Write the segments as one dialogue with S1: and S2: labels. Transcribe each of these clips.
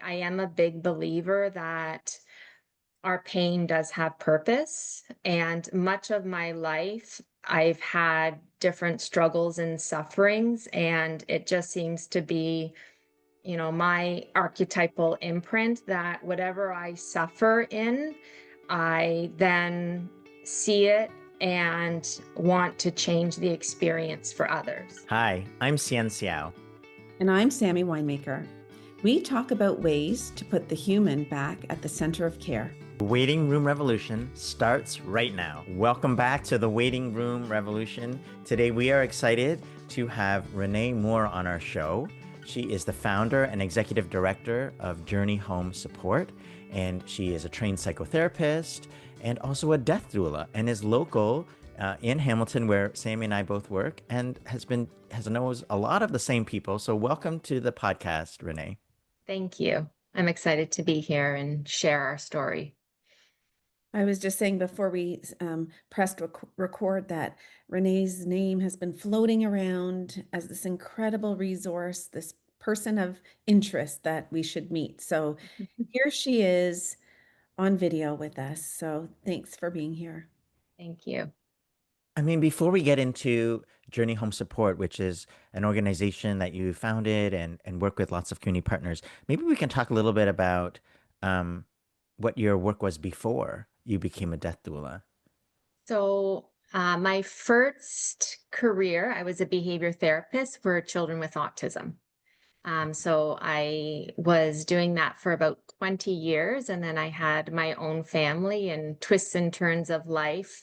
S1: I am a big believer that our pain does have purpose. And much of my life, I've had different struggles and sufferings, and it just seems to be, my archetypal imprint that whatever I suffer in, I then see it and want to change the experience for others.
S2: Hi, I'm Xian Xiao.
S3: And I'm Sammy Winemaker. We talk about ways to put the human back at the center of care.
S2: The Waiting Room Revolution starts right now. Welcome back to the Waiting Room Revolution. Today we are excited to have Renee Moor on our show. She is the founder and executive director of Journey Home Support, and she is a trained psychotherapist and also a death doula, and is local in Hamilton, where Sammy and I both work, and knows a lot of the same people. So welcome to the podcast, Renee.
S1: Thank you. I'm excited to be here and share our story.
S3: I was just saying before we pressed record that Renee's name has been floating around as this incredible resource, this person of interest that we should meet. So here she is on video with us. So thanks for being here.
S1: Thank you.
S2: I mean, before we get into Journey Home Support, which is an organization that you founded and work with lots of community partners, maybe we can talk a little bit about what your work was before you became a death doula.
S1: So my first career, I was a behavior therapist for children with autism. So I was doing that for about 20 years, and then I had my own family and twists and turns of life.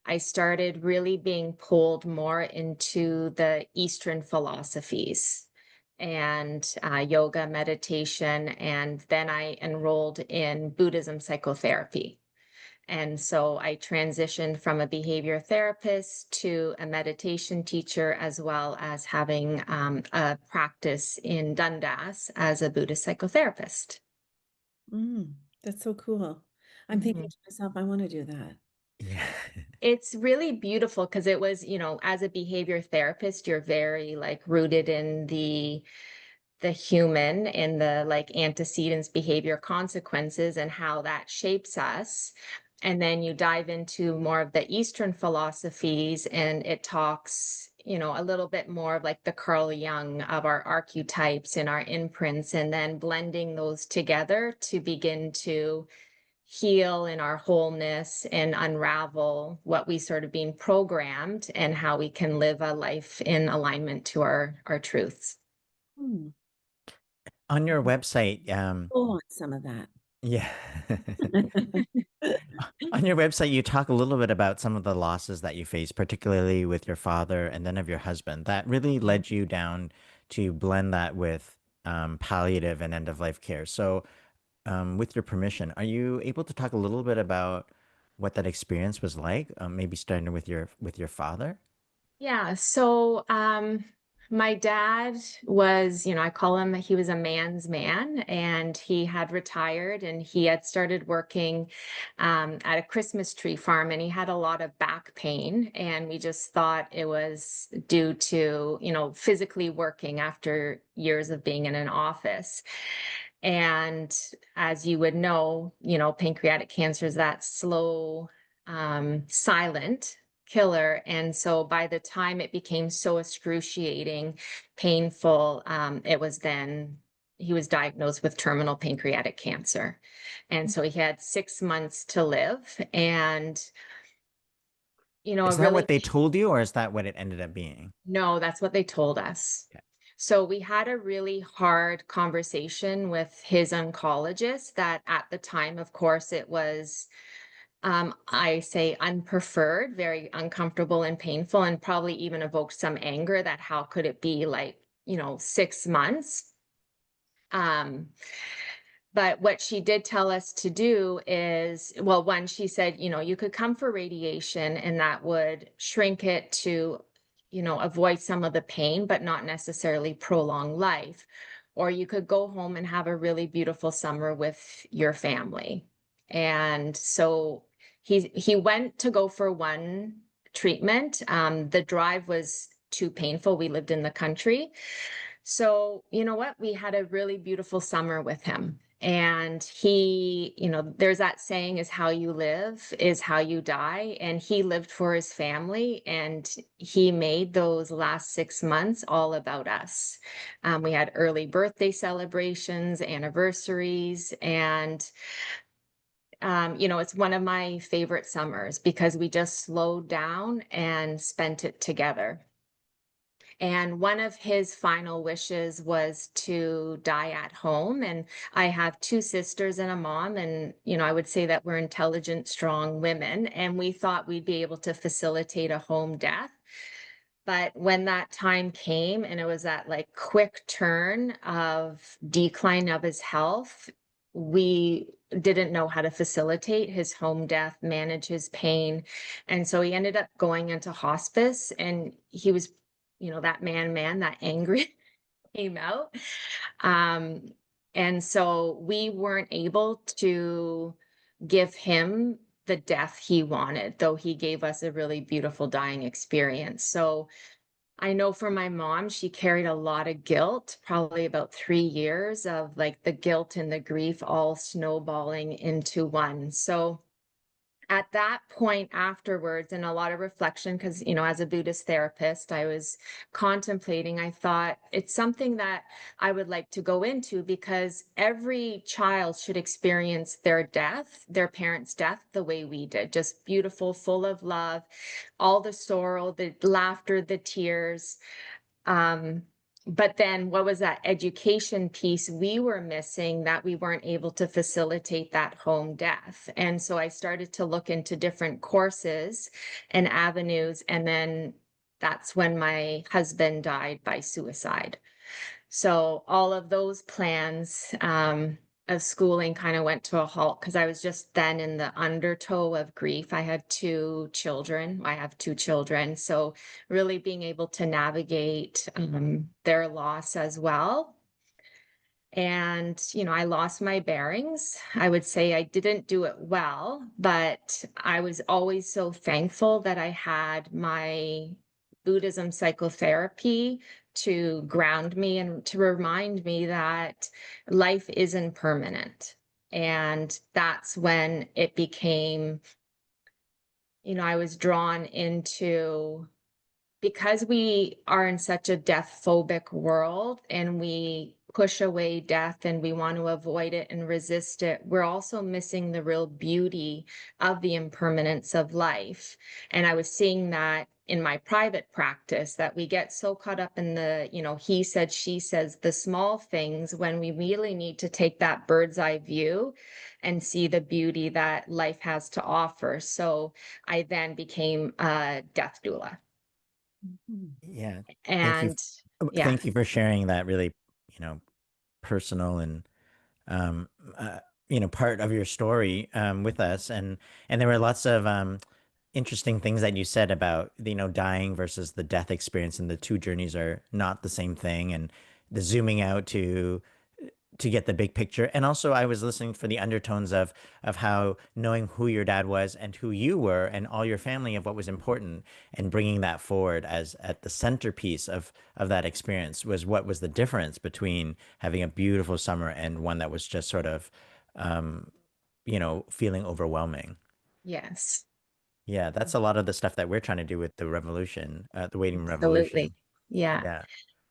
S1: I started really being pulled more into the Eastern philosophies and yoga, meditation, and then I enrolled in Buddhism psychotherapy. And so I transitioned from a behavior therapist to a meditation teacher, as well as having a practice in Dundas as a Buddhist psychotherapist.
S3: That's so cool. I'm thinking to myself, I want to do that.
S2: Yeah.
S1: It's really beautiful because it was, as a behavior therapist, you're very rooted in the human, in the antecedents, behavior, consequences, and how that shapes us. And then you dive into more of the Eastern philosophies, and it talks, a little bit more of the Carl Jung of our archetypes and our imprints, and then blending those together to begin to heal in our wholeness and unravel what we sort of being programmed, and how we can live a life in alignment to our truths.
S2: On your website,
S3: We'll want some of that.
S2: yeah. On your website, you talk a little bit about some of the losses that you faced, particularly with your father and then of your husband, that really led you down to blend that with palliative and end-of-life care. So with your permission, are you able to talk a little bit about what that experience was like? Maybe starting with your father?
S1: Yeah. So my dad was, I call him, he was a man's man, and he had retired, and he had started working at a Christmas tree farm, and he had a lot of back pain. And we just thought it was due to, physically working after years of being in an office. And as you would know, pancreatic cancer is that slow, silent killer. And so by the time it became so excruciating, painful, it was then he was diagnosed with terminal pancreatic cancer. And so he had 6 months to live. And,
S2: Is that what they told you, or is that what it ended up being?
S1: No, that's what they told us.
S2: Okay.
S1: So we had a really hard conversation with his oncologist that at the time, of course, it was I say unpreferred, very uncomfortable and painful, and probably even evoked some anger that how could it be 6 months? But what she did tell us to do is, well, one, she said, you could come for radiation and that would shrink it to, avoid some of the pain, but not necessarily prolong life. Or you could go home and have a really beautiful summer with your family. And so he went to go for one treatment. The drive was too painful. We lived in the country. So, you know what? We had a really beautiful summer with him. And he, there's that saying, is how you live is how you die. And he lived for his family, and he made those last 6 months all about us. We had early birthday celebrations, anniversaries, and it's one of my favorite summers because we just slowed down and spent it together. And one of his final wishes was to die at home. And I have two sisters and a mom. And, I would say that we're intelligent, strong women. And we thought we'd be able to facilitate a home death. But when that time came and it was that like quick turn of decline of his health, we didn't know how to facilitate his home death, manage his pain. And so he ended up going into hospice, and he was, that man, that angry came out. Um, and so we weren't able to give him the death he wanted, though he gave us a really beautiful dying experience. So I know for my mom, she carried a lot of guilt, probably about 3 years of like the guilt and the grief all snowballing into one. So at that point afterwards, and a lot of reflection, because, as a Buddhist therapist, I was contemplating, I thought it's something that I would like to go into, because every child should experience their death, their parents' death, the way we did, just beautiful, full of love, all the sorrow, the laughter, the tears. Um, but then what was that education piece we were missing, that we weren't able to facilitate that home death? And so I started to look into different courses and avenues. And then that's when my husband died by suicide. So all of those plans of schooling kind of went to a halt because I was just then in the undertow of grief. I had two children. I have two children. So really being able to navigate their loss as well. And, I lost my bearings. I would say I didn't do it well, but I was always so thankful that I had my Buddhism psychotherapy to ground me and to remind me that life isn't permanent. And that's when it became, I was drawn into, because we are in such a death phobic world and we push away death and we want to avoid it and resist it, we're also missing the real beauty of the impermanence of life. And I was seeing that in my private practice, that we get so caught up in the, he said, she says, the small things, when we really need to take that bird's eye view and see the beauty that life has to offer. So I then became a death doula.
S3: Mhm.
S2: Yeah. Thank you.
S1: And yeah,
S2: Thank you for sharing that really, you know, personal and um, uh, part of your story with us. And there were lots of interesting things that you said about, dying versus the death experience, and the two journeys are not the same thing. And the zooming out to get the big picture. And also I was listening for the undertones of how knowing who your dad was and who you were and all your family, of what was important, and bringing that forward as at the centerpiece of that experience was what was the difference between having a beautiful summer and one that was just sort of um, feeling overwhelming.
S1: yes,
S2: Yeah, that's a lot of the stuff that we're trying to do with the revolution, the waiting room
S1: absolutely.
S2: revolution.
S1: Yeah.
S2: Yeah.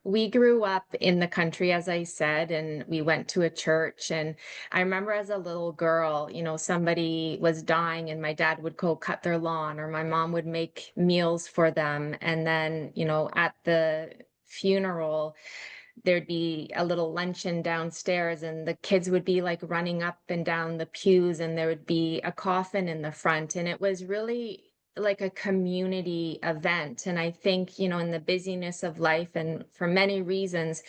S1: We grew up in the country, as I said, and we went to a church. And I remember as a little girl, somebody was dying and my dad would go cut their lawn, or my mom would make meals for them. And then, at the funeral, there'd be a little luncheon downstairs, and the kids would be like running up and down the pews, and there would be a coffin in the front. And it was really like a community event. And I think, in the busyness of life and for many reasons,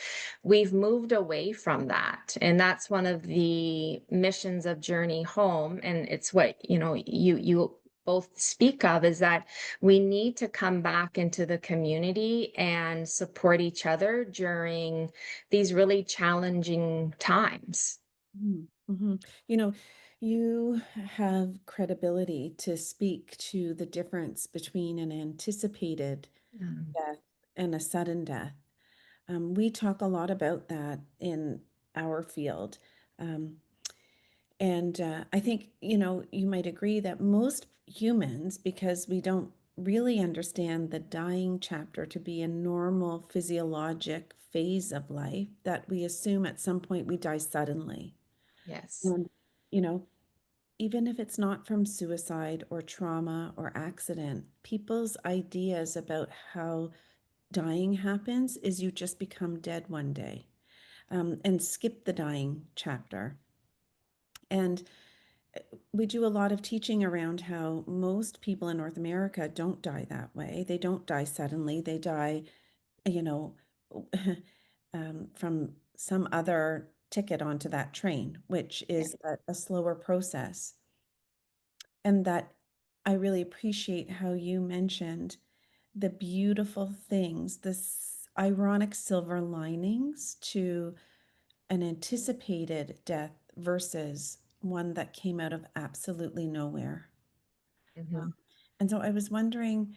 S1: we've moved away from that. And that's one of the missions of Journey Home. And it's what, you both speak of, is that we need to come back into the community and support each other during these really challenging times.
S3: Mhm. Mhm. You know, you have credibility to speak to the difference between an anticipated
S1: Mm.
S3: death and a sudden death. We talk a lot about that in our field. Um, and I think, you might agree that most humans, because we don't really understand the dying chapter to be a normal physiologic phase of life, that we assume at some point we die suddenly.
S1: Yes.
S3: And, you know, even if it's not from suicide or trauma or accident, people's ideas about how dying happens is you just become dead one day, and skip the dying chapter. And we do a lot of teaching around how most people in North America don't die that way. They don't die suddenly. They die, you know, from some other ticket onto that train, which
S1: Yeah.
S3: is a slower process. And that I really appreciate how you mentioned the beautiful things, this ironic silver linings to an anticipated death versus one that came out of absolutely nowhere.
S1: Mhm.
S3: And so I was wondering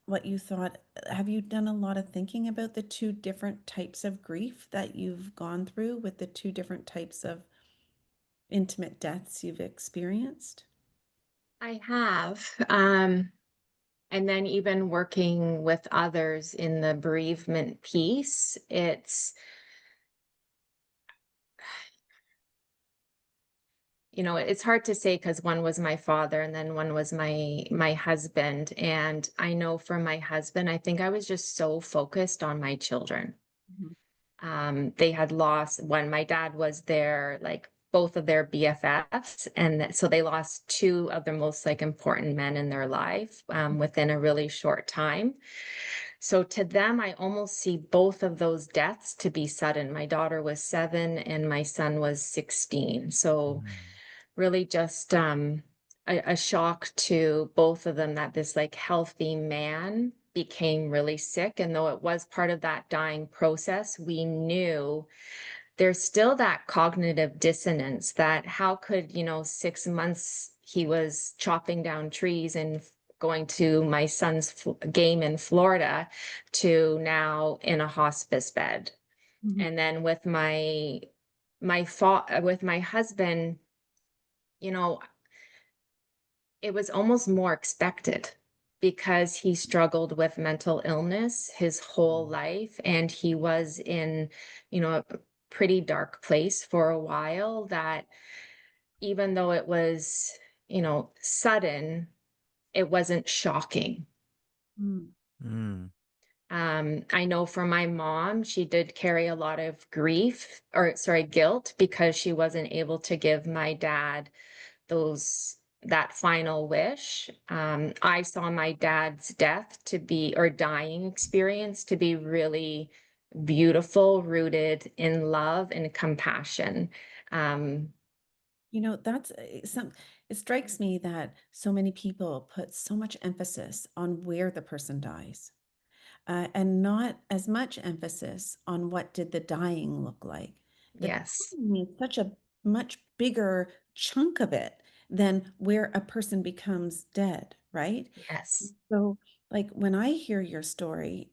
S3: what you thought. Have you done a lot of thinking about the two different types of grief that you've gone through with the two different types of intimate deaths you've experienced?
S1: I have. And then even working with others in the bereavement piece, it's hard to say because one was my father and then one was my husband. And I know for my husband, I think I was just so focused on my children.
S3: Mhm.
S1: They had lost when my dad was there, like both of their BFFs, and so they lost two of the most like important men in their life within a really short time. So to them, I almost see both of those deaths to be sudden. My daughter was 7 and my son was 16. So
S2: Mm.
S1: really just a shock to both of them that this like healthy man became really sick. And though it was part of that dying process, we knew there's still that cognitive dissonance that how could, 6 months he was chopping down trees and going to my son's game in Florida to now in a hospice bed.
S3: Mhm.
S1: And then with with my husband, you know, it was almost more expected because he struggled with mental illness his whole life and he was in, a pretty dark place for a while that even though it was, sudden, it wasn't shocking.
S3: Mm.
S2: Mm.
S1: I know for my mom, she did carry a lot of grief or sorry, guilt because she wasn't able to give my dad those that final wish. I saw my dad's death to be or dying experience to be really beautiful, rooted in love and compassion. Um,
S3: That's it strikes me that so many people put so much emphasis on where the person dies, and not as much emphasis on what did the dying look like. The
S1: yes,
S3: dying is such a much bigger chunk of it than where a person becomes dead, right?
S1: yes,
S3: So, like when I hear your story,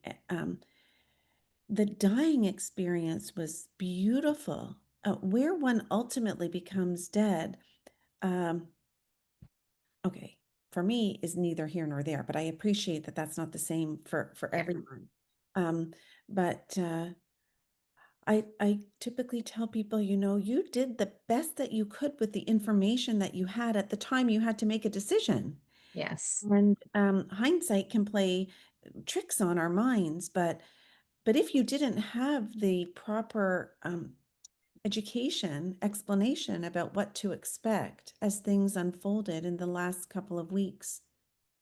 S3: the dying experience was beautiful. Where one ultimately becomes dead, um, okay, for me is neither here nor there, but I appreciate that that's not the same for
S1: yeah,
S3: everyone. Um, but I typically tell people, you did the best that you could with the information that you had at the time you had to make a decision.
S1: yes,
S3: And hindsight can play tricks on our minds, but if you didn't have the proper education, explanation about what to expect as things unfolded in the last couple of weeks,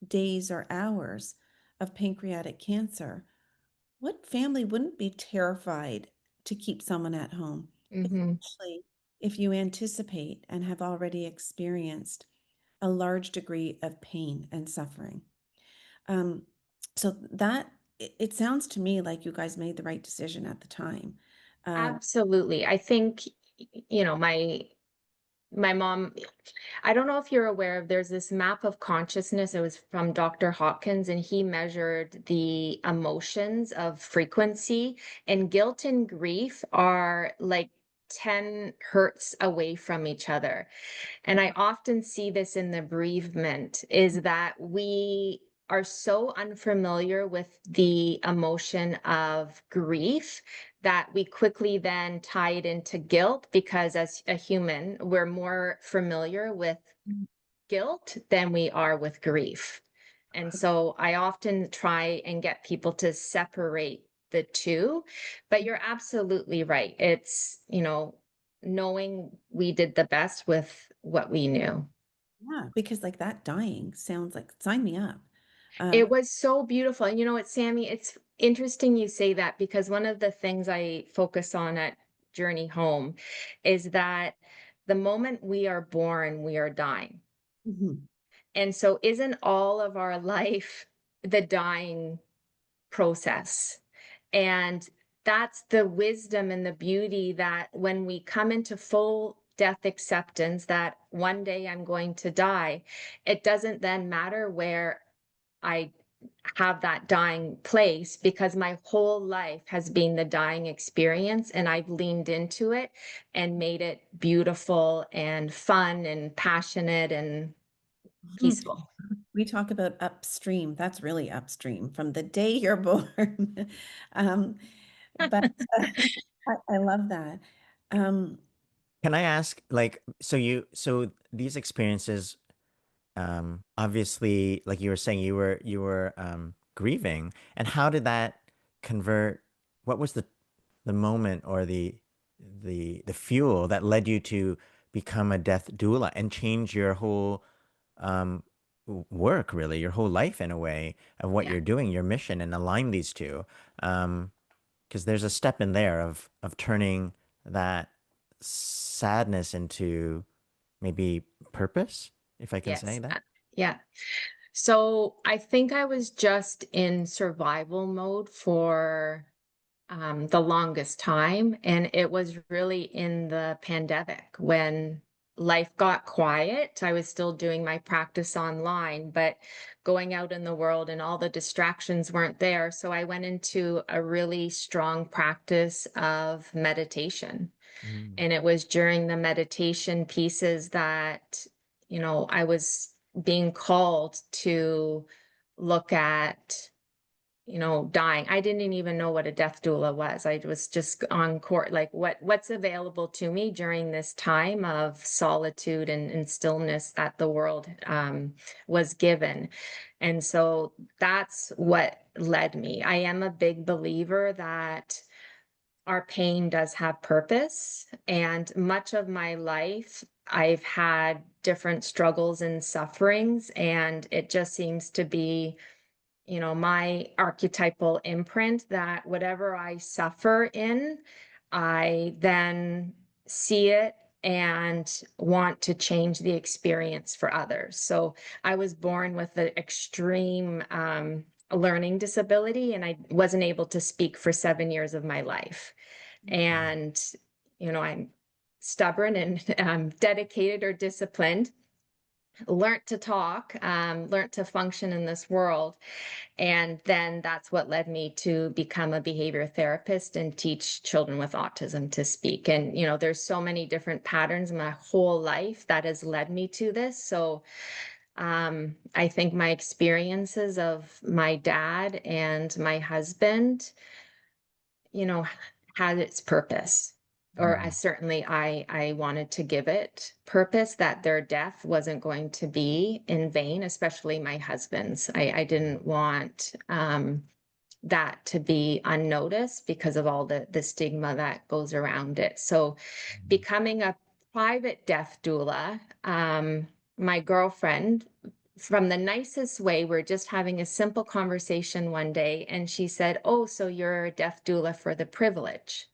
S3: days, or hours of pancreatic cancer, what family wouldn't be terrified to keep someone at home,
S1: hmm,
S3: especially if you anticipate and have already experienced a large degree of pain and suffering? Um, so it sounds to me like you guys made the right decision at the time. Um,
S1: absolutely. I think, my my mom, I don't know if you're aware of, there's this map of consciousness. It was from Dr. Hopkins, and he measured the emotions of frequency, and guilt and grief are like 10 hertz away from each other. And I often see this in the bereavement is that we are so unfamiliar with the emotion of grief that we quickly then tie it into guilt because as a human, we're more familiar with guilt than we are with grief. And so I often try and get people to separate the two, but you're absolutely right. It's, knowing we did the best with what we knew.
S3: Yeah, because like that dying sounds like sign me up.
S1: It
S3: Um,
S1: was so beautiful. And you know what, Sammy, it's interesting you say that because one of the things I focus on at Journey Home is that the moment we are born, we are dying.
S3: mhm.
S1: And so isn't all of our life the dying process? And that's the wisdom and the beauty that when we come into full death acceptance that one day I'm going to die, it doesn't then matter where I have that dying place because my whole life has been the dying experience and I've leaned into it and made it beautiful and fun and passionate and
S3: Mhm.
S1: peaceful.
S3: We talk about upstream. That's really upstream from the day you're born. Um, but I love that. Um,
S2: Can I ask, like, so these experiences, obviously, like you were saying, you were grieving, and how did that convert? What was the moment or the fuel that led you to become a death doula and change your whole um work, really, your whole life in a way of what
S1: Yeah.
S2: you're doing, your mission, and align these two? Because there's a step in there of turning that sadness into maybe purpose, if I can say
S1: Yes.
S2: that.
S1: Yeah. So I think I was just in survival mode for the longest time. And it was really in the pandemic when life got quiet. I was still doing my practice online, but going out in the world and all the distractions weren't there. So I went into a really strong practice of meditation.
S2: Mm.
S1: And it was during the meditation pieces that, I was being called to look at dying. I didn't even know what a death doula was. I was just on court, like what's available to me during this time of solitude and stillness that the world was given. And so that's what led me. I am a big believer that our pain does have purpose. And much of my life, I've had different struggles and sufferings, and it just seems to be my archetypal imprint that whatever I suffer in, I then see it and want to change the experience for others. So I was born with an extreme learning disability, and I wasn't able to speak for 7 years of my life.
S2: Wow.
S1: And, I'm stubborn and dedicated or disciplined, learned to talk, learned to function in this world. And then that's what led me to become a behavior therapist and teach children with autism to speak. And, there's so many different patterns in my whole life that has led me to this. So I think my experiences of my dad and my husband, you know, had its purpose. Or I
S2: Mhm.
S1: certainly I wanted to give it purpose that their death wasn't going to be in vain, especially my husband's. I didn't want that to be unnoticed because of all the stigma that goes around it. So becoming a private death doula, my girlfriend, from the nicest way, we're just having a simple conversation one day, and she said, "Oh, so you're a death doula for the privilege."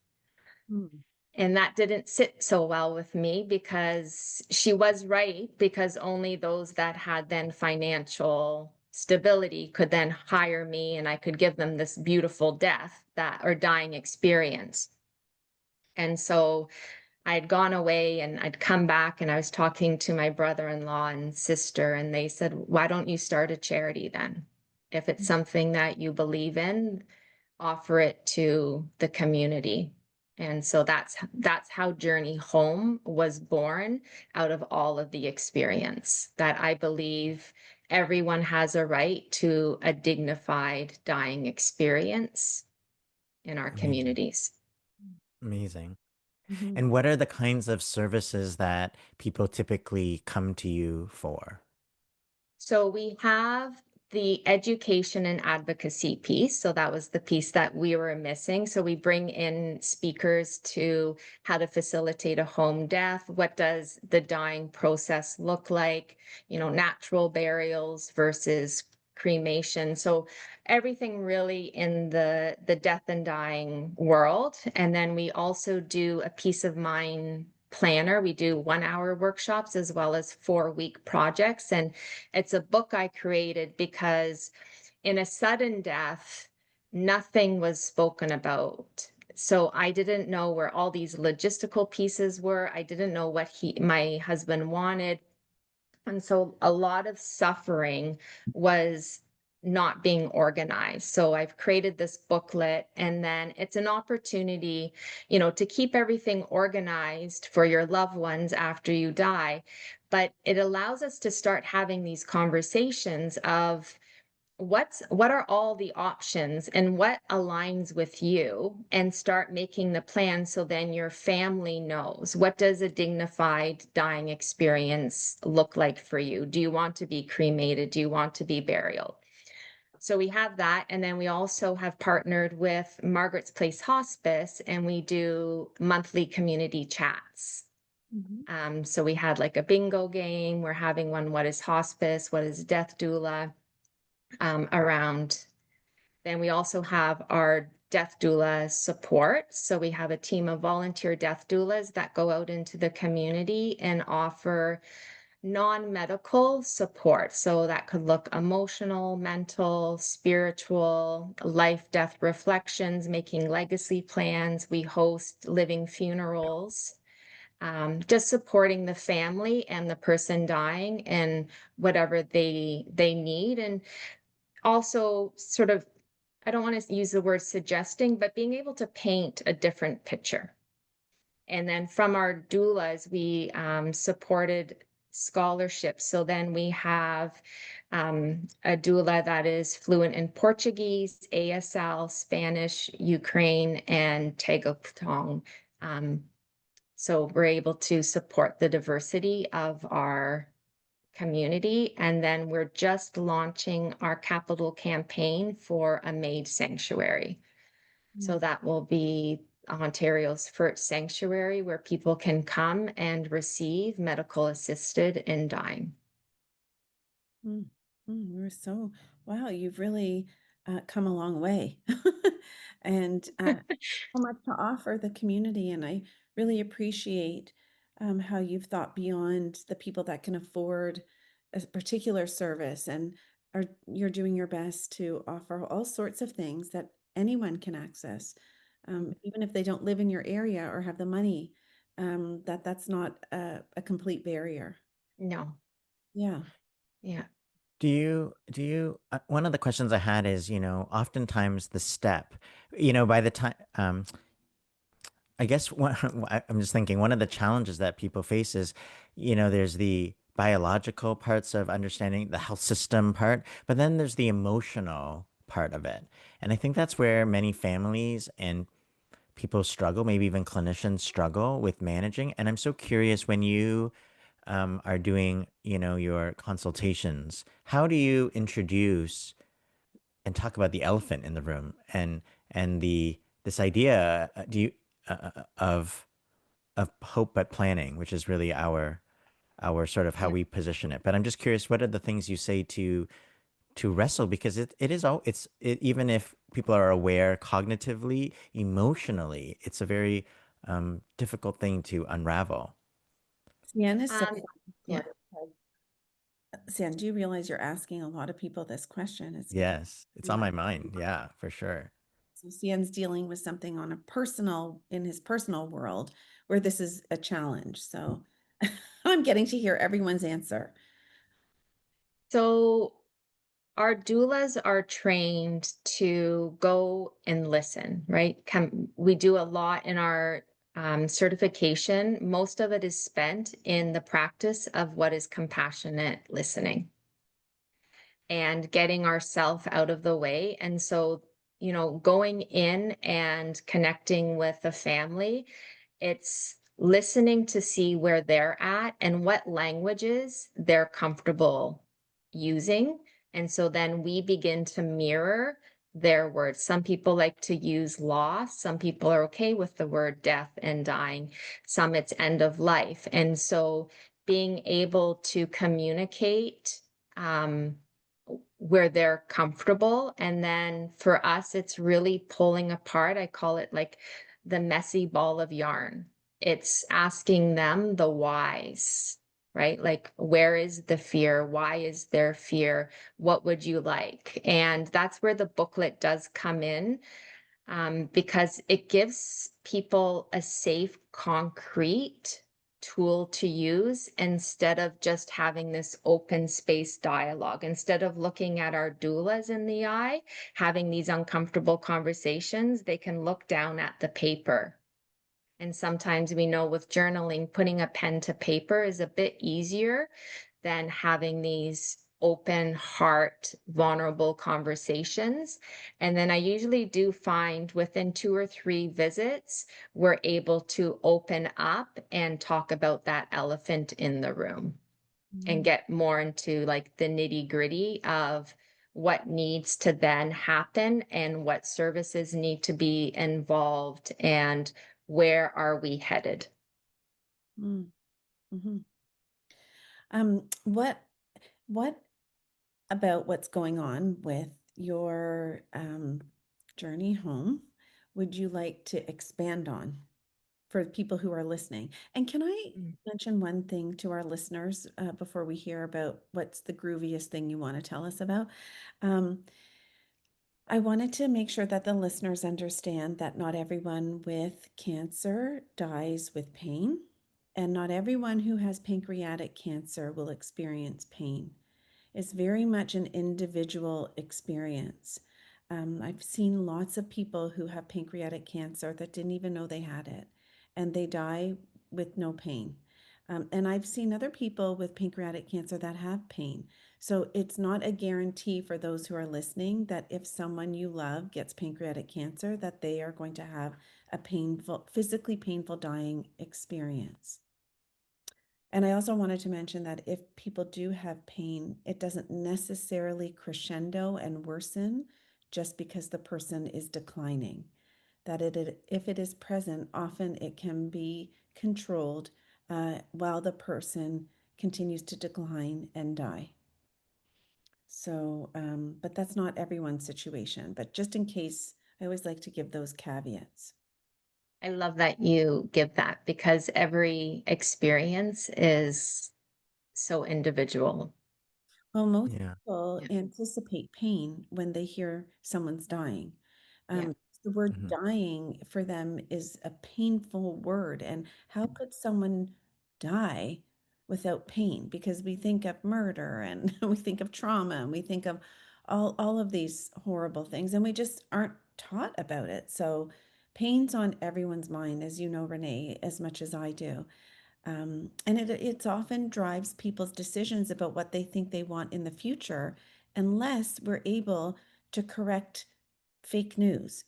S3: mm,
S1: And that didn't sit so well with me because she was right, because only those that had then financial stability could then hire me and I could give them this beautiful death that or dying experience. And so I'd gone away and I'd come back and I was talking to my brother-in-law and sister, and they said, "Why don't you start a charity then? If it's something that you believe in, offer it to the community." And so that's how Journey Home was born, out of all of the experience, that I believe everyone has a right to a dignified dying experience in our
S2: Amazing.
S1: communities.
S2: Amazing.
S3: Mhm.
S2: And what are the kinds of services that people typically come to you for?
S1: So we have the education and advocacy piece. So that was the piece that we were missing. So we bring in speakers to how to facilitate a home death. What does the dying process look like? Natural burials versus cremation. So everything really in the death and dying world. And then we also do a peace of mind planner. We do 1 hour workshops as well as 4 week projects. And it's a book I created because in a sudden death, nothing was spoken about. So I didn't know where all these logistical pieces were. I didn't know what my husband wanted. And so a lot of suffering was not being organized. So I've created this booklet, and then it's an opportunity, to keep everything organized for your loved ones after you die. But it allows us to start having these conversations of what are all the options and what aligns with you, and start making the plan so then your family knows, what does a dignified dying experience look like for you? Do you want to be cremated? Do you want to be burial? So we have that, and then we also have partnered with Margaret's Place Hospice, and we do monthly community chats.
S3: Mhm.
S1: So we had like a bingo game. We're having one, what is hospice, what is death doula, around. Then we also have our death doula support. So we have a team of volunteer death doulas that go out into the community and offer non-medical support. So that could look emotional, mental, spiritual, life death reflections, making legacy plans. We host living funerals. Just supporting the family and the person dying and whatever they need. And also sort of, I don't want to use the word suggesting, but being able to paint a different picture. And then from our doulas, we supported scholarships. So then we have a doula that is fluent in Portuguese, ASL, Spanish, Ukraine, and Tagalog. Um, so we're able to support the diversity of our community. And then we're just launching our capital campaign for a MAID sanctuary. So
S3: Mm.
S1: that will be Ontario's first sanctuary where people can come and receive medical assisted in dying.
S3: Mm. We're so, wow, you've really come a long way and so much to offer the community. And I really appreciate how you've thought beyond the people that can afford a particular service, and you're doing your best to offer all sorts of things that anyone can access, even if they don't live in your area or have the money, that's not a complete barrier.
S1: No,
S3: Yeah.
S1: yeah.
S2: One of the questions I had is, oftentimes the step, by the time, I guess I'm just thinking one of the challenges that people face is, there's the biological parts of understanding the health system part, but then there's the emotional part of it. And I think that's where many families and people struggle, maybe even clinicians struggle with managing. And I'm so curious when you are doing, your consultations, how do you introduce and talk about the elephant in the room and the this idea do you of hope but planning, which is really our sort of how
S1: Yeah.
S2: we position it. But I'm just curious, what are the things you say to wrestle, because it is all even if people are aware cognitively, emotionally, it's a very difficult thing to unravel.
S3: Sian is so
S1: Um, yeah.
S3: supportive. Sian, do you realize you're asking a lot of people this question? It's because
S2: Yes, it's on my mind. Yeah, for sure.
S3: so Sian's dealing with something on a personal, in his personal world, where this is a challenge. So I'm getting to hear everyone's answer.
S1: So our doulas are trained to go and listen, right? We do a lot in our certification. Most of it is spent in the practice of what is compassionate listening and getting ourself out of the way. And so, going in and connecting with the family, it's listening to see where they're at and what languages they're comfortable using. And so then we begin to mirror their words. Some people like to use loss. Some people are okay with the word death and dying. Some it's end of life. And so being able to communicate where they're comfortable. And then for us, it's really pulling apart. I call it like the messy ball of yarn. It's asking them the whys, right? Like, where is the fear? Why is there fear? What would you like? And that's where the booklet does come in, because it gives people a safe, concrete tool to use instead of just having this open space dialogue. Instead of looking at our doulas in the eye, having these uncomfortable conversations, they can look down at the paper. And sometimes we know with journaling, putting a pen to paper is a bit easier than having these open heart, vulnerable conversations. And then I usually do find within 2 or 3 visits, we're able to open up and talk about that elephant in the room and get more into like the nitty gritty of what needs to then happen and what services need to be involved and where are we headed.
S3: Mm-hmm. What about what's going on with your journey home would you like to expand on for people who are listening? And can I mention one thing to our listeners before we hear about what's the grooviest thing you want to tell us about? I wanted to make sure that the listeners understand that not everyone with cancer dies with pain, and not everyone who has pancreatic cancer will experience pain. It's very much an individual experience. I've seen lots of people who have pancreatic cancer that didn't even know they had it, and they die with no pain. And I've seen other people with pancreatic cancer that have pain. So it's not a guarantee for those who are listening that if someone you love gets pancreatic cancer, that they are going to have a painful, physically painful dying experience. And I also wanted to mention that if people do have pain, it doesn't necessarily crescendo and worsen just because the person is declining. That if it is present, often it can be controlled while the person continues to decline and die. So, but that's not everyone's situation. But just in case, I always like to give those caveats.
S1: I love that you give that because every experience is so individual.
S3: Well, most
S2: Yeah.
S3: people
S1: Yeah.
S3: anticipate pain when they hear someone's dying.
S1: Yeah.
S3: The word
S2: Mhm.
S3: dying for them is a painful word. And how could someone die without pain? Because we think of murder and we think of trauma and we think of all of these horrible things, and we just aren't taught about it. So pain's on everyone's mind, as you know, Renee, as much as I do. And it's often drives people's decisions about what they think they want in the future, unless we're able to correct fake news,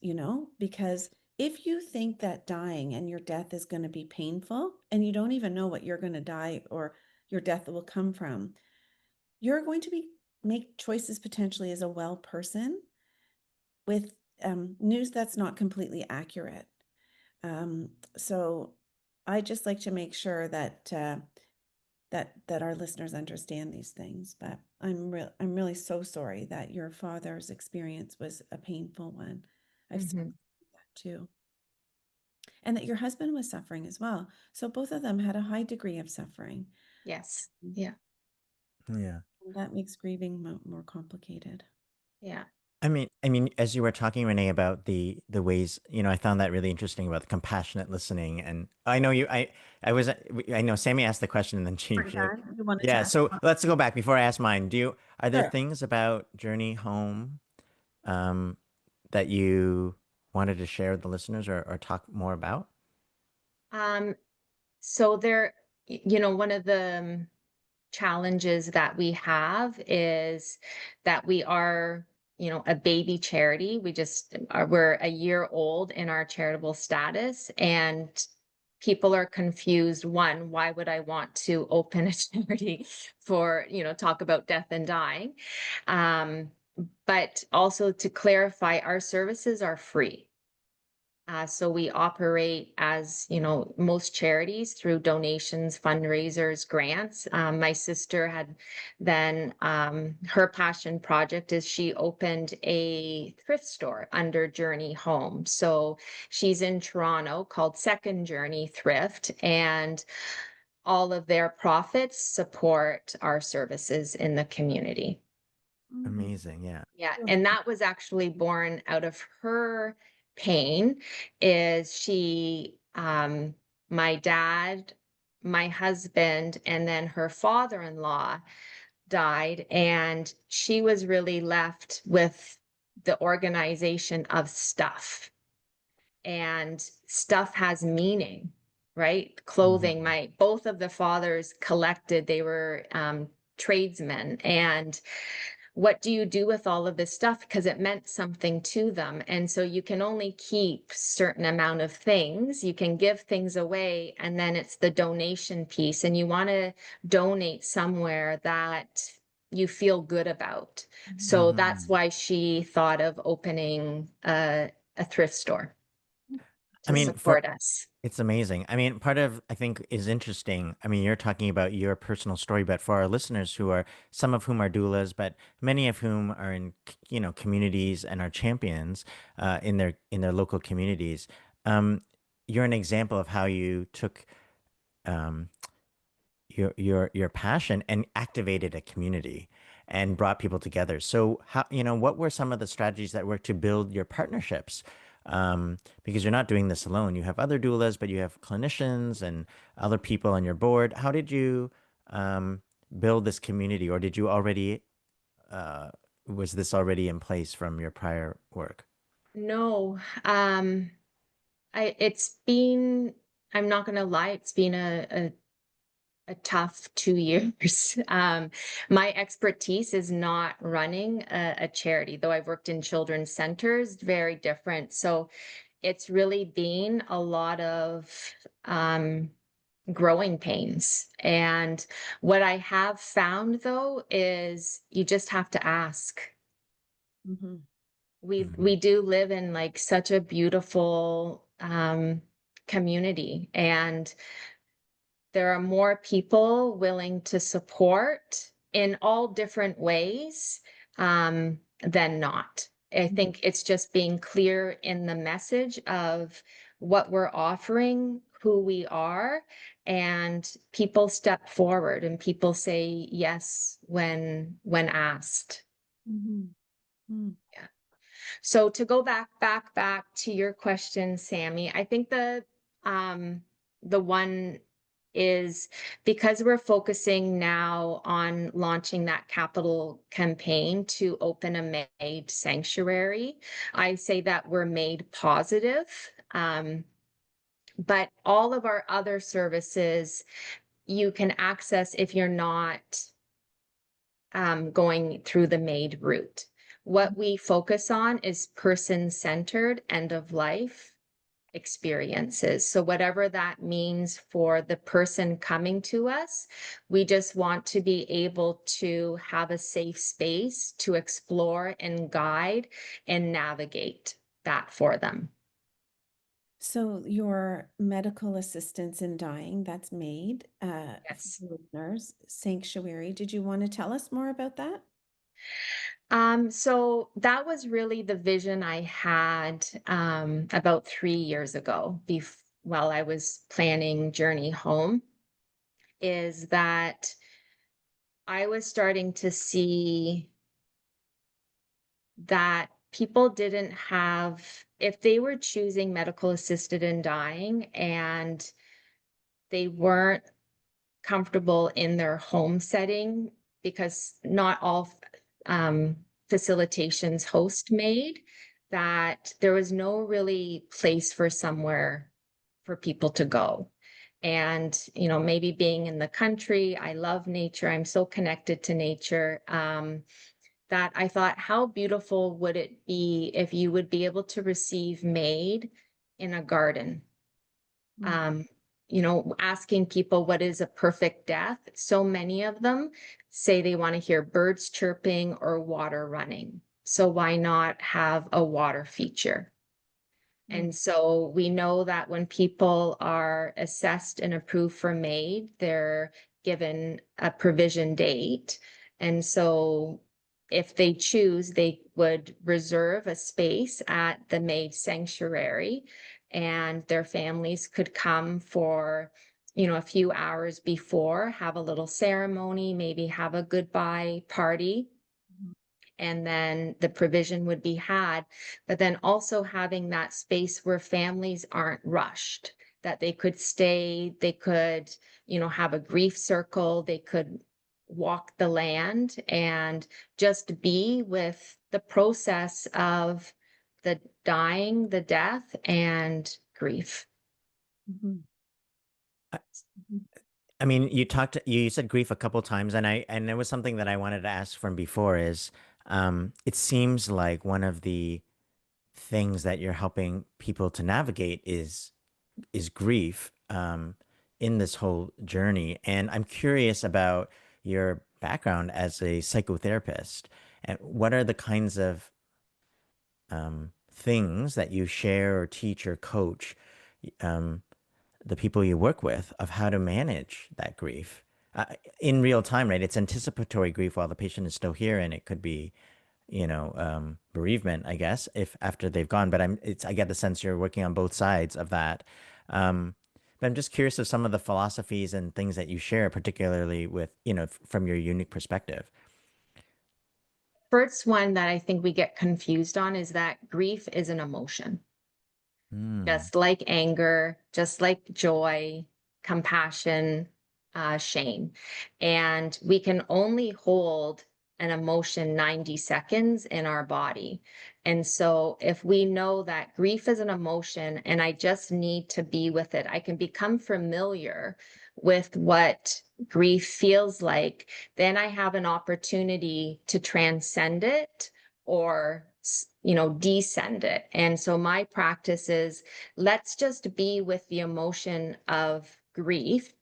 S3: because if you think that dying and your death is going to be painful and you don't even know what you're going to die or your death will come from, you're going to make choices potentially as a well person with news that's not completely accurate. So I just like to make sure that that our listeners understand these things. But I'm really so sorry that your father's experience was a painful one. I've seen
S1: Mhm.
S3: that too. And that your husband was suffering as well. So both of them had a high degree of suffering.
S1: Yes.
S3: Mm.
S1: Yeah.
S2: Yeah.
S3: And that makes grieving more complicated.
S1: Yeah.
S2: I mean, as you were talking, Renee, about the ways, I found that really interesting about the compassionate listening. And I know I know Sammy asked the question and then
S3: Are you done? You wanted to
S2: yeah.
S3: ask?
S2: So let's go back before I ask mine. Are there
S3: Sure.
S2: things about Journey Home, um, that you wanted to share with the listeners or talk more about?
S1: Um, so one of the challenges that we have is that we are, a baby charity. We're a year old in our charitable status, and people are confused. One, why would I want to open a charity for, talk about death and dying? Um, but also to clarify, our services are free. So we operate as, most charities through donations, fundraisers, grants. My sister had then her passion project is she opened a thrift store under Journey Home. So she's in Toronto called Second Journey Thrift, and all of their profits support our services in the community.
S3: Mhm.
S2: Amazing. Yeah.
S1: Yeah,
S3: Sure.
S1: and that was actually born out of her pain. Is my dad, my husband, and then her father-in-law died, and she was really left with the organization of stuff. And stuff has meaning, right? Clothing,
S2: Mhm.
S1: both of the fathers collected, they were tradesmen, and what do you do with all of this stuff? Because it meant something to them. And so you can only keep certain amount of things. You can give things away, and then it's the donation piece. And you want to donate somewhere that you feel good about. So that's
S2: Mhm.
S1: why she thought of opening a thrift store
S2: I
S1: to
S2: mean, for
S1: support us.
S2: It's amazing. I mean, part of I think is interesting. I mean, you're talking about your personal story, but for our listeners some of whom are doulas, but many of whom are in, communities and are champions in their local communities. Um, you're an example of how you took um, your passion and activated a community and brought people together. So what were some of the strategies that worked to build your partnerships? Because you're not doing this alone. You have other doulas, but you have clinicians and other people on your board. How did you um, build this community, or did you already uh, was this already in place from your prior work?
S1: No, it's been, I'm not going to lie, it's been a tough 2 years. My expertise is not running a charity, though I've worked in children's centers, very different. So it's really been a lot of um, growing pains. And what I have found, though, is you just have to ask.
S3: Mhm.
S1: We do live in like such a beautiful community, and there are more people willing to support in all different ways than not. I
S3: Mhm.
S1: think it's just being clear in the message of what we're offering, who we are, and people step forward and people say yes when asked.
S3: Mhm. Mm.
S1: Yeah. So to go back to your question, Sammy, I think the one is because we're focusing now on launching that capital campaign to open a MAID sanctuary. I say that we're MAID positive. But all of our other services you can access if you're not going through the MAID route. What we focus on is person-centered end of life experiences. So whatever that means for the person coming to us, we just want to be able to have a safe space to explore and guide and navigate that for them.
S3: So your medical assistance in dying, that's MAID, for
S1: Yes.
S3: the listeners, sanctuary. Did you want to tell us more about that?
S1: So that was really the vision I had about 3 years ago, while I was planning Journey Home, is that I was starting to see that people didn't have, if they were choosing medical assisted in dying and they weren't comfortable in their home setting, because not all facilitations host MAID, that there was no really place for somewhere for people to go. And, maybe being in the country, I love nature. I'm so connected to nature. That I thought, how beautiful would it be if you would be able to receive MAID in a garden?
S3: Mm.
S1: um, asking people what is a perfect death. So many of them say they want to hear birds chirping or water running. So why not have a water feature?
S3: Mm.
S1: And so we know that when people are assessed and approved for MAID, they're given a provision date. And so if they choose, they would reserve a space at the MAID sanctuary, and their families could come for, a few hours before, have a little ceremony, maybe have a goodbye party,
S3: Mhm.
S1: and then the provision would be had. But then also having that space where families aren't rushed, that they could stay, they could, have a grief circle, they could walk the land and just be with the process of the dying, the death, and grief.
S3: Mhm.
S2: I,
S3: Mhm.
S2: I mean, you said grief a couple times, and it was something that I wanted to ask from before is, it seems like one of the things that you're helping people to navigate is grief, in this whole journey. And I'm curious about your background as a psychotherapist, and what are the kinds of things that you share or teach or coach um, the people you work with of how to manage that grief uh, in real time, right? It's anticipatory grief while the patient is still here, and it could be, bereavement, I guess, if after they've gone. But I get the sense you're working on both sides of that. Um, but I'm just curious of some of the philosophies and things that you share, particularly with, from your unique perspective.
S1: First one that I think we get confused on is that grief is an emotion.
S2: Mm.
S1: Just like anger, just like joy, compassion, shame. And we can only hold an emotion 90 seconds in our body. And so, if we know that grief is an emotion and I just need to be with it, I can become familiar with what grief feels like, then I have an opportunity to transcend it or descend it. And so my practice is, let's just be with the emotion of grief,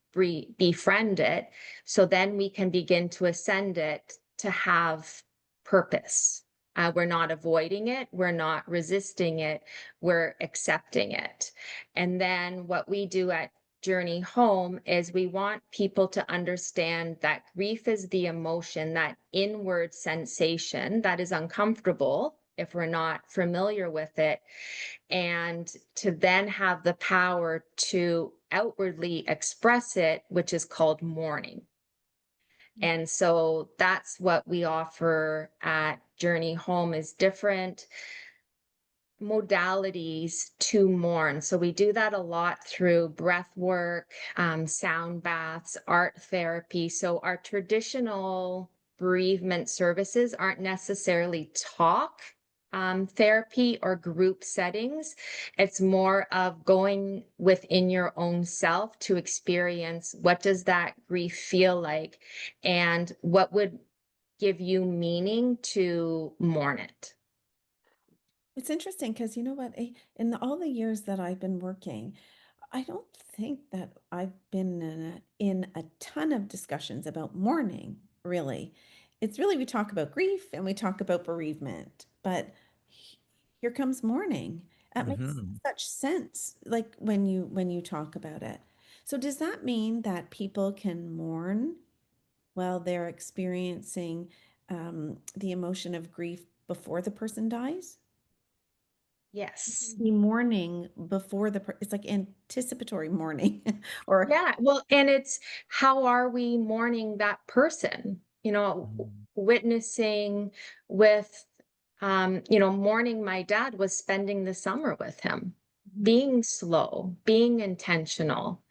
S1: befriend it, so then we can begin to ascend it to have purpose. We're not avoiding it, we're not resisting it, we're accepting it. And then what we do at Journey Home is we want people to understand that grief is the emotion, that inward sensation that is uncomfortable if we're not familiar with it, and to then have the power to outwardly express it, which is called mourning. And so that's what we offer at Journey Home, is different modalities to mourn. So we do that a lot through breath work, sound baths, art therapy. So our traditional bereavement services aren't necessarily talk therapy or group settings. It's more of going within your own self to experience, what does that grief feel like, and what would give you meaning to mourn it.
S3: It's interesting because you know what? In all the years that I've been working, I don't think that I've been in a ton of discussions about mourning, really. It's really, we talk about grief and we talk about bereavement, but here comes mourning. That makes
S2: Hmm.
S3: such sense, like when you talk about it. So does that mean that people can mourn while they're experiencing the emotion of grief before the person dies?
S1: Yes.
S3: Be mourning before it's like anticipatory mourning or
S1: Yeah, well, and it's, how are we mourning that person? Witnessing with mourning my dad was spending the summer with him, being slow, being intentional.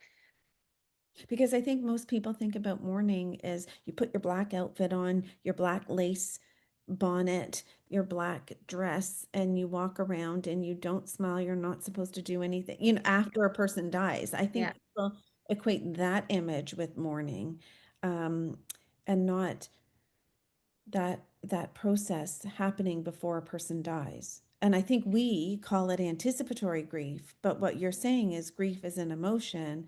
S3: Because I think most people think about mourning is you put your black outfit on, your black lace bonnet, your black dress, and you walk around and you don't smile. You're not supposed to do anything, after a person dies. I
S1: Yeah.
S3: think people equate that image with mourning, um, and not that process happening before a person dies. And I think we call it anticipatory grief, but what you're saying is grief is an emotion.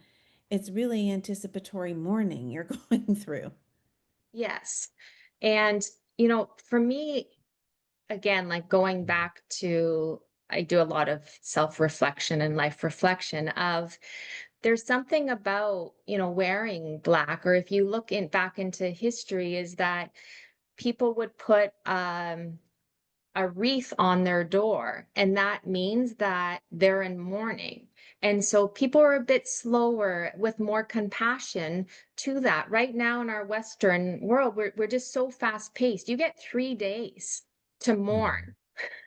S3: It's really anticipatory mourning you're going through.
S1: Yes. And, for me, again, like going back to, I do a lot of self-reflection and life reflection of there's something about, wearing black, or if you look back into history, is that people would put a wreath on their door, and that means that they're in mourning. And so people are a bit slower with more compassion to that. Right now in our Western world, we're just so fast paced. You get 3 days to mourn.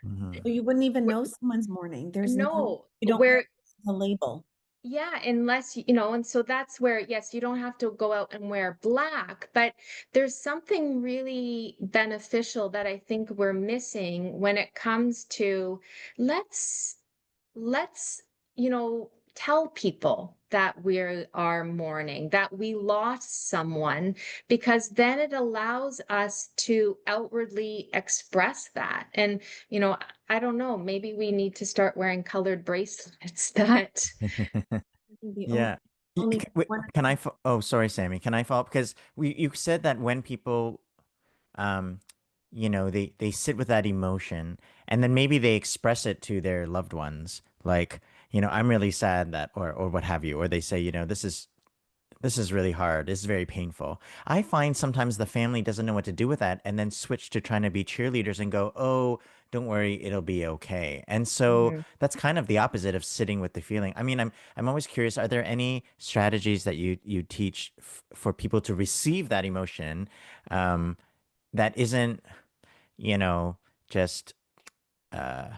S2: Mhm.
S3: You wouldn't even
S1: Wh-
S3: know someone's mourning.
S1: No,
S3: You don't have
S1: where
S3: the label.
S1: yeah, unless, and so that's where, yes, you don't have to go out and wear black, but there's something really beneficial that I think we're missing when it comes to let's, let's, tell people that we are mourning, that we lost someone, because then it allows us to outwardly express that. And, I don't know, maybe we need to start wearing colored bracelets that
S3: The
S2: Yeah.
S3: only
S2: Wait,
S3: one.
S2: can oh, sorry, Sammy. Can I follow up? Because you said that when people, um, they sit with that emotion and then maybe they express it to their loved ones, like, I'm really sad that, or what have you, or they say, this is really hard. This is very painful. I find sometimes the family doesn't know what to do with that and then switch to trying to be cheerleaders and go, oh, don't worry, it'll be okay. And so
S1: Mhm.
S2: that's kind of the opposite of sitting with the feeling. I mean, I'm always curious, are there any strategies that you teach for people to receive that emotion, um, that isn't, you know, just uh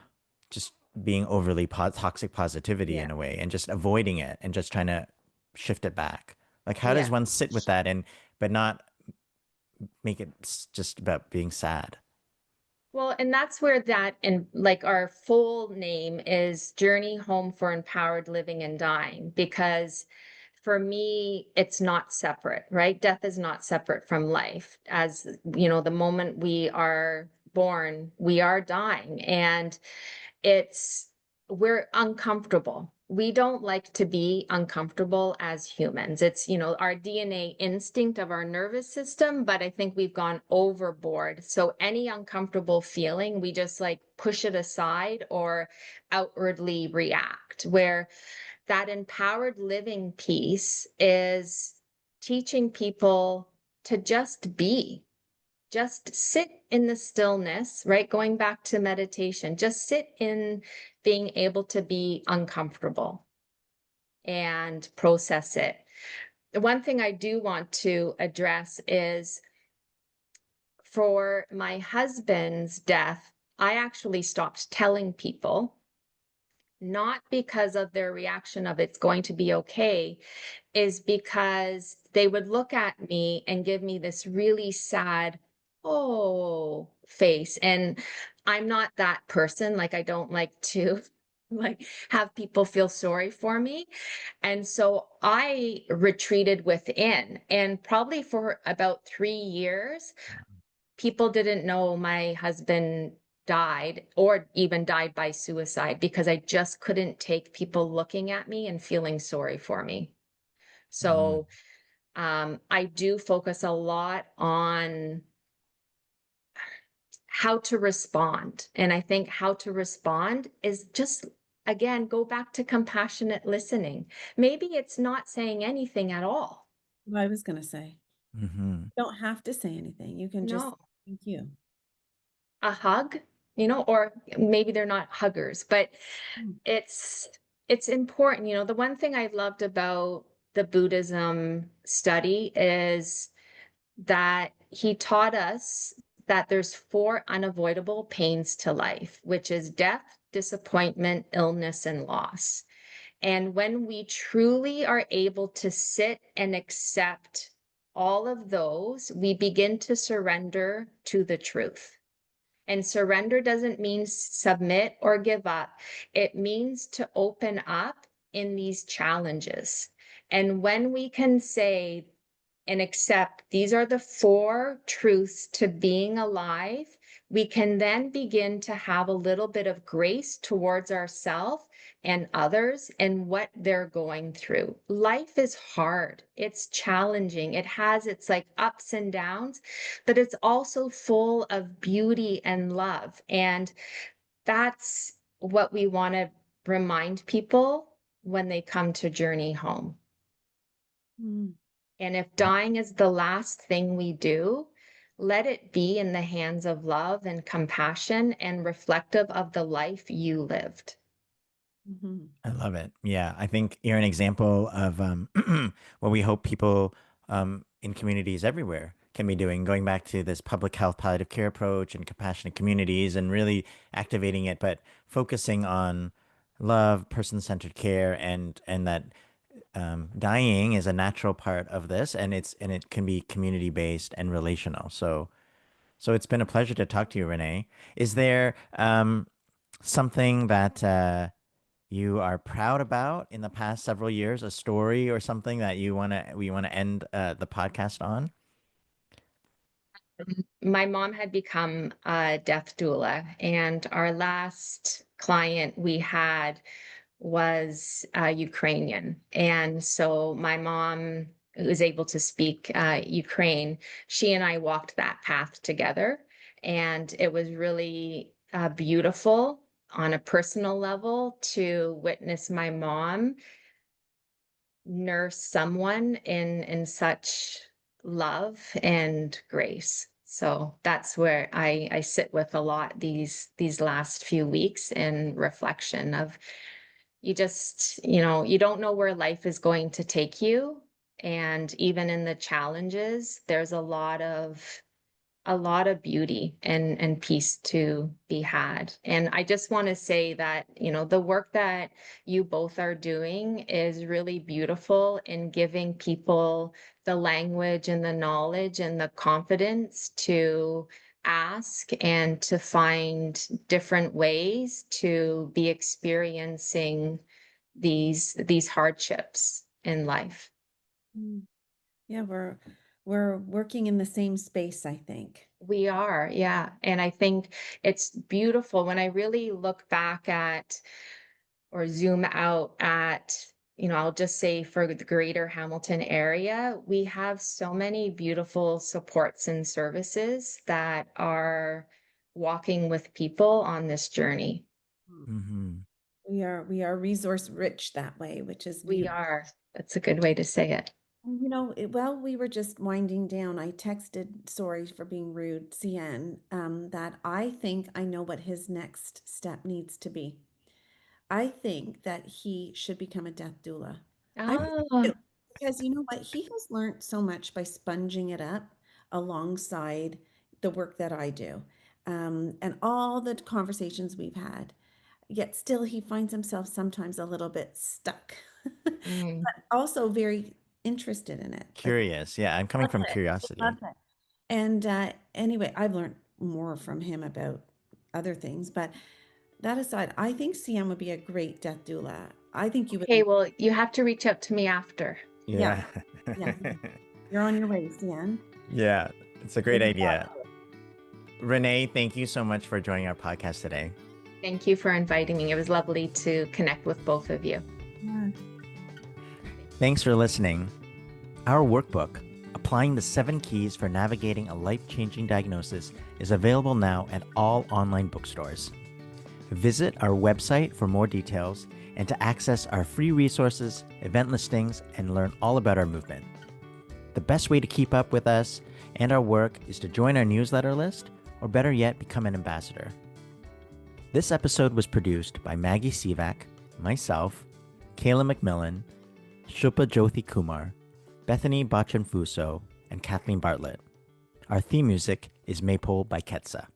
S2: just being overly toxic positivity
S1: Yeah.
S2: in a way and just avoiding it and just trying to shift it back, like how does
S1: Yeah.
S2: one sit with that and but not make it just about being sad?
S1: Well, and that's where that, and like our full name is Journey Home for Empowered Living and Dying, because for me, it's not separate, right? Death is not separate from life. As the moment we are born, we are dying. And it's we're uncomfortable. We don't like to be uncomfortable as humans. It's, our DNA instinct of our nervous system, but I think we've gone overboard. So any uncomfortable feeling, we just like push it aside or outwardly react. Where that empowered living piece is teaching people to just sit in the stillness, right? Going back to meditation, just sit in being able to be uncomfortable and process it. The one thing I do want to address is for my husband's death, I actually stopped telling people, not because of their reaction of it's going to be okay, is because they would look at me and give me this really sad, oh, face. And I'm not that person. Like, I don't like to like have people feel sorry for me. And so I retreated within. And probably for about 3 years, people didn't know my husband died or even died by suicide because I just couldn't take people looking at me and feeling sorry for me.
S2: Mm,
S1: So I do focus a lot on how to respond. And I think how to respond is just, again, go back to compassionate listening. Maybe it's not saying anything at all.
S3: What I was going to say.
S2: mm-hmm.
S3: You don't have to say anything. You can just
S1: No,
S3: thank you.
S1: a hug, or maybe they're not huggers, but
S3: Mm.
S1: it's it's important. The one thing I loved about the Buddhism study is that he taught us that there's four unavoidable pains to life, which is death, disappointment, illness, and loss. And when we truly are able to sit and accept all of those, we begin to surrender to the truth. And surrender doesn't mean submit or give up. It means to open up in these challenges. And when we can say and accept these are the four truths to being alive, we can then begin to have a little bit of grace towards ourselves and others and what they're going through. Life is hard. It's challenging. It has its like ups and downs, but it's also full of beauty and love. And that's what we want to remind people when they come to Journey Home.
S3: Mm.
S1: And if dying is the last thing we do, let it be in the hands of love and compassion and reflective of the life you lived.
S3: Mhm.
S2: I love it. Yeah, I think you're an example of what we hope people in communities everywhere can be doing, going back to this public health palliative care approach and compassionate communities and really activating it, but focusing on love, person-centered care, and that dying is a natural part of this, and it can be community-based and relational. So it's been a pleasure to talk to you, Renee. Is there something that you are proud about in the past several years, a story or something that we want to end the podcast on?
S1: My mom had become a death doula, and our last client we had was Ukrainian. And so my mom was able to speak Ukraine. She and I walked that path together, and it was really beautiful on a personal level to witness my mom nurse someone in such love and grace. So that's where I sit with a lot these last few weeks in reflection of you just, you don't know where life is going to take you. And even in the challenges, there's a lot of beauty and peace to be had. And I just want to say that, the work that you both are doing is really beautiful in giving people the language and the knowledge and the confidence to ask and to find different ways to be experiencing these hardships in life.
S3: Mm. Yeah, we're working in the same space, I think.
S1: We are, yeah. And I think it's beautiful when I really look back at or zoom out at, I'll just say for the greater Hamilton area, we have so many beautiful supports and services that are walking with people on this journey.
S2: Hmm.
S3: We are resource rich that way, which is
S1: We
S3: beautiful.
S1: are. That's a good way to say it.
S3: While we were just winding down, I texted, sorry for being rude, CN, that I think I know what his next step needs to be. I think that he should become a death doula. I really
S1: Oh,
S3: do. Because you know what? He has learned so much by sponging it up alongside the work that I do, and all the conversations we've had. Yet still, he finds himself sometimes a little bit stuck, but
S1: mm.
S3: also very interested in it. Like,
S2: Curious. Yeah, I'm coming
S3: love
S2: from
S3: it. Love
S2: curiosity.
S3: it. And anyway, I've learned more from him about other things, but that aside, I think CM would be a great death doula. I think you would.
S1: Okay, well, you have to reach out to me after.
S3: Yeah,
S2: Yeah.
S3: yeah. You're on your way, CN.
S2: Yeah, it's a great
S3: Good
S2: idea.
S3: job.
S2: Renee, thank you so much for joining our podcast today.
S1: Thank you for inviting me. It was lovely to connect with both of you.
S3: Yeah.
S2: Thanks for listening. Our workbook, Applying the 7 Keys for Navigating a Life-Changing Diagnosis, is available now at all online bookstores. Visit our website for more details and to access our free resources, event listings, and learn all about our movement. The best way to keep up with us and our work is to join our newsletter list, or better yet, become an ambassador. This episode was produced by Maggie Sivak, myself, Kayla McMillan, Shilpa Jyothi Kumar, Bethany Bachanfuso, and Kathleen Bartlett. Our theme music is Maypole by Ketsa.